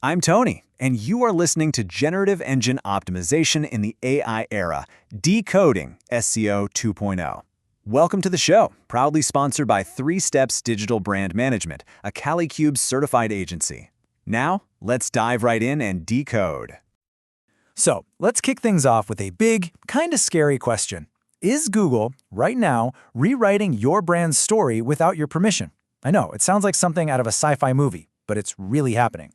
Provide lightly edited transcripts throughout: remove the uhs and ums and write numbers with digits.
I'm Tony, and you are listening to Generative Engine Optimization in the AI Era, Decoding SEO 2.0. Welcome to the show, proudly sponsored by 3 Steps Digital Brand Management, a CaliCube certified agency. Now, let's dive right in and decode. So, let's kick things off with a big, kind of scary question. Is Google, right now, rewriting your brand's story without your permission? I know, it sounds like something out of a sci-fi movie, but it's really happening.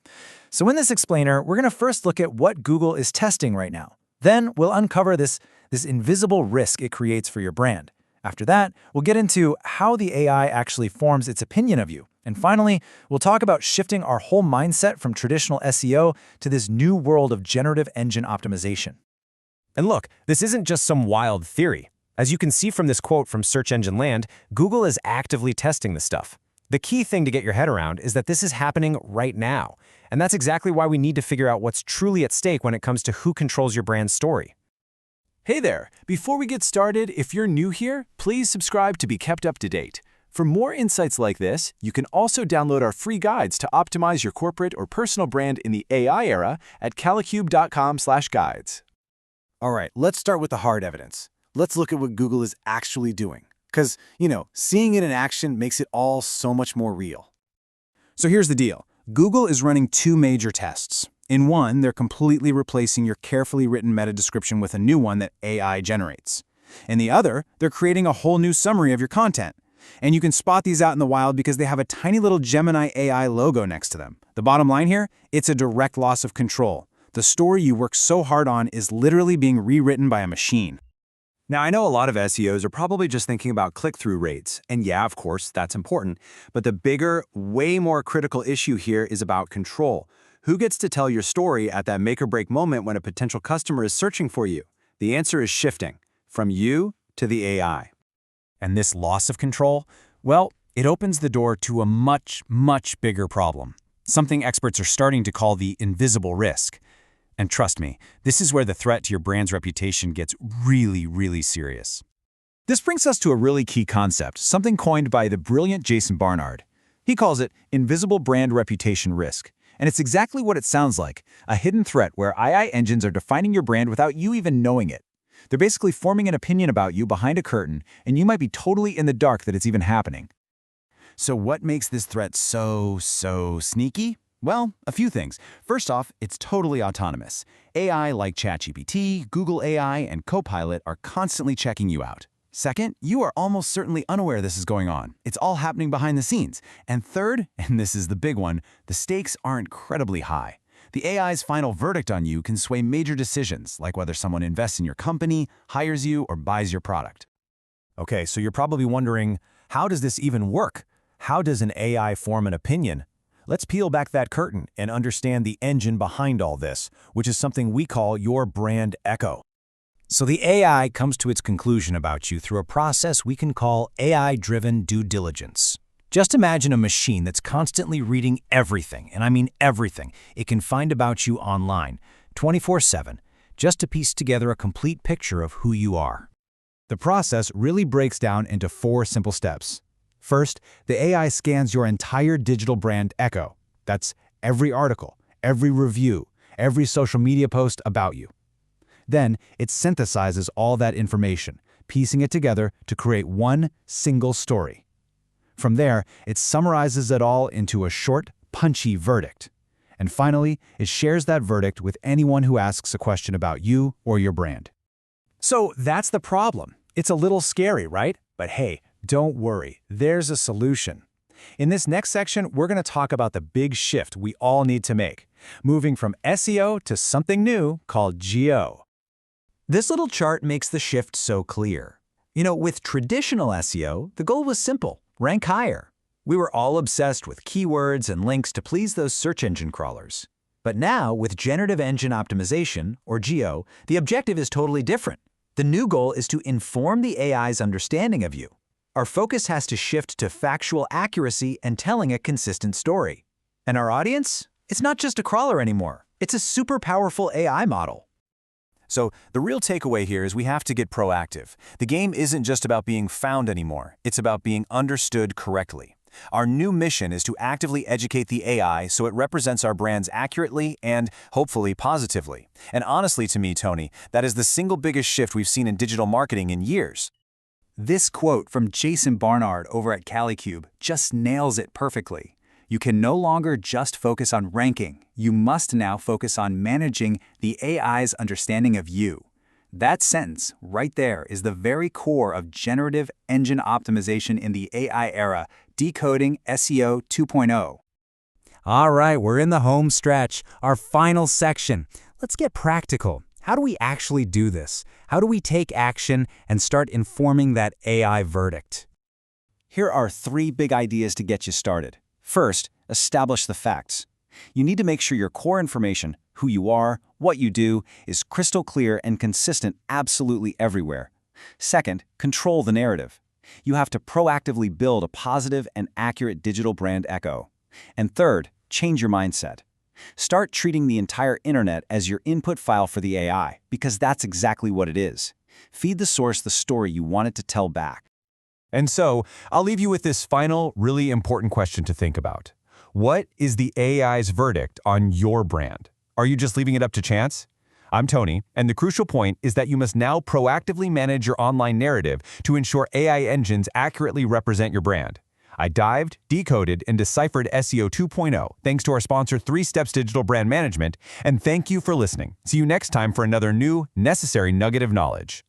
So in this explainer, we're going to first look at what Google is testing right now. Then we'll uncover this invisible risk it creates for your brand. After that, we'll get into how the AI actually forms its opinion of you. And finally, we'll talk about shifting our whole mindset from traditional SEO to this new world of generative engine optimization. And look, this isn't just some wild theory. As you can see from this quote from Search Engine Land, Google is actively testing this stuff. The key thing to get your head around is that this is happening right now. And that's exactly why we need to figure out what's truly at stake when it comes to who controls your brand's story. Hey there! Before we get started, if you're new here, please subscribe to be kept up to date. For more insights like this, you can also download our free guides to optimize your corporate or personal brand in the AI era at calicube.com/guides. All right, let's start with the hard evidence. Let's look at what Google is actually doing. Because, seeing it in action makes it all so much more real. So here's the deal. Google is running 2 major tests. In one, they're completely replacing your carefully written meta description with a new one that AI generates. In the other, they're creating a whole new summary of your content. And you can spot these out in the wild because they have a tiny little Gemini AI logo next to them. The bottom line here, it's a direct loss of control. The story you worked so hard on is literally being rewritten by a machine. Now, I know a lot of SEOs are probably just thinking about click-through rates, and yeah, of course, that's important. But the bigger, way more critical issue here is about control. Who gets to tell your story at that make-or-break moment when a potential customer is searching for you? The answer is shifting, from you to the AI. And this loss of control, well, it opens the door to a much, much bigger problem. Something experts are starting to call the invisible risk. And trust me, this is where the threat to your brand's reputation gets really, really serious. This brings us to a really key concept, something coined by the brilliant Jason Barnard. He calls it invisible brand reputation risk. And it's exactly what it sounds like, a hidden threat where AI engines are defining your brand without you even knowing it. They're basically forming an opinion about you behind a curtain, and you might be totally in the dark that it's even happening. So what makes this threat so sneaky? Well, a few things. First off, it's totally autonomous. AI like ChatGPT, Google AI, and Copilot are constantly checking you out. Second, you are almost certainly unaware this is going on. It's all happening behind the scenes. And third, and this is the big one, the stakes are incredibly high. The AI's final verdict on you can sway major decisions, like whether someone invests in your company, hires you, or buys your product. Okay, so you're probably wondering, how does this even work? How does an AI form an opinion? Let's peel back that curtain and understand the engine behind all this, which is something we call your brand echo. So the AI comes to its conclusion about you through a process we can call AI-driven due diligence. Just imagine a machine that's constantly reading everything, and I mean everything, it can find about you online, 24/7, just to piece together a complete picture of who you are. The process really breaks down into 4 simple steps. First, the AI scans your entire digital brand echo. That's every article, every review, every social media post about you. Then, it synthesizes all that information, piecing it together to create one single story. From there, it summarizes it all into a short, punchy verdict. And finally, it shares that verdict with anyone who asks a question about you or your brand. So that's the problem. It's a little scary, right? But hey, don't worry, there's a solution. In this next section, we're going to talk about the big shift we all need to make, moving from SEO to something new called GEO. This little chart makes the shift so clear. With traditional SEO, the goal was simple: rank higher. We were all obsessed with keywords and links to please those search engine crawlers. But now, with Generative Engine Optimization, or GEO, the objective is totally different. The new goal is to inform the AI's understanding of you. Our focus has to shift to factual accuracy and telling a consistent story. And our audience? It's not just a crawler anymore. It's a super powerful AI model. So the real takeaway here is we have to get proactive. The game isn't just about being found anymore. It's about being understood correctly. Our new mission is to actively educate the AI so it represents our brands accurately and, hopefully, positively. And honestly to me, Tony, that is the single biggest shift we've seen in digital marketing in years. This quote from Jason Barnard over at CaliCube just nails it perfectly. You can no longer just focus on ranking. You must now focus on managing the AI's understanding of you. That sentence right there is the very core of generative engine optimization in the AI era, decoding SEO 2.0. All right, we're in the home stretch, our final section. Let's get practical. How do we actually do this? How do we take action and start informing that AI verdict? Here are 3 big ideas to get you started. First, establish the facts. You need to make sure your core information, who you are, what you do, is crystal clear and consistent absolutely everywhere. Second, control the narrative. You have to proactively build a positive and accurate digital brand echo. And third, change your mindset. Start treating the entire internet as your input file for the AI, because that's exactly what it is. Feed the source the story you want it to tell back. And so, I'll leave you with this final, really important question to think about. What is the AI's verdict on your brand? Are you just leaving it up to chance? I'm Tony, and the crucial point is that you must now proactively manage your online narrative to ensure AI engines accurately represent your brand. I dived, decoded, and deciphered SEO 2.0 thanks to our sponsor 3 Steps Digital Brand Management, and thank you for listening. See you next time for another new, necessary nugget of knowledge.